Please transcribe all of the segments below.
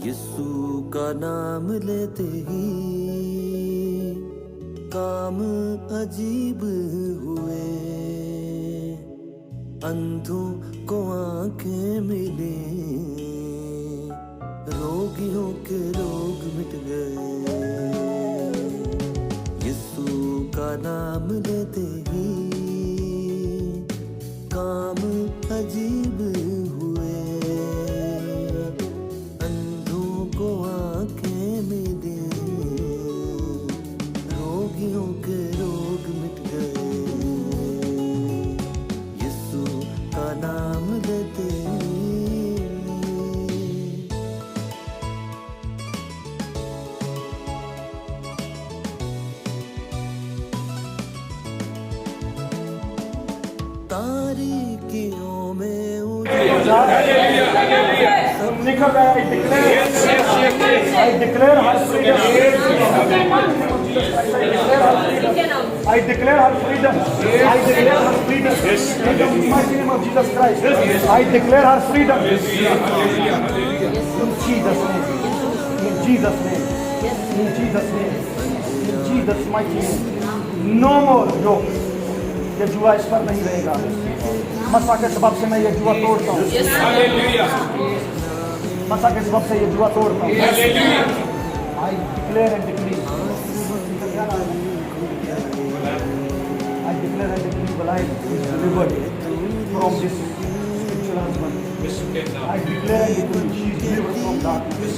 यीशु का नाम लेते ही काम अजीब हुए, अंधों को आंखें मिली, रोगियों के रोग मिट गए। यीशु का नाम लेते ही काम अजीब हुए, अंधों को आंखें मिली, रोगियों के रोग मिट गए। यीशु का नाम लेते तारीकियों में उजाला सब निकल रहा है। I declare her freedom. I declare her freedom. I declare her freedom. In the mighty name of Jesus Christ. I declare her freedom. In Jesus' name. In Jesus' name. In Jesus' name. In Jesus' mighty name. No more yoke. ये जुआ इस पर नहीं रहेगा। मसा के सबब से मैं ये जुआ तोड़ता हूँ। मसा के सबब से ये जुआ तोड़ता हूँ। I declare and decree. I declare and decree the life is delivered from this spiritual husband. I declare and decree she is delivered from darkness.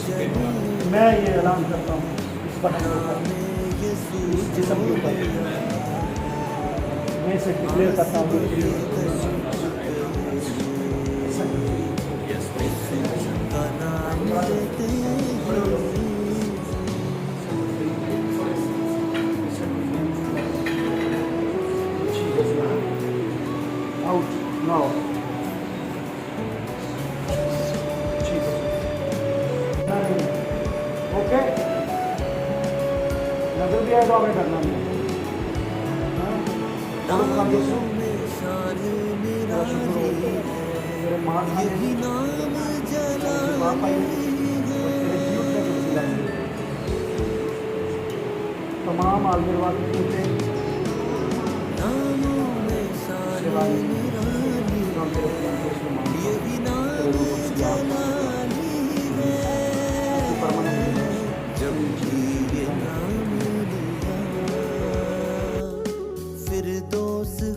मैं ये ऐलान करता हूँ इस बटन के ऊपर, इस जिस्म के ऊपर मैं इसे डिक्लेयर करता हूँ। Out now. Okay? नजर भी आएगा हमें करना नहीं। तमाम आलमीरवाद पूछे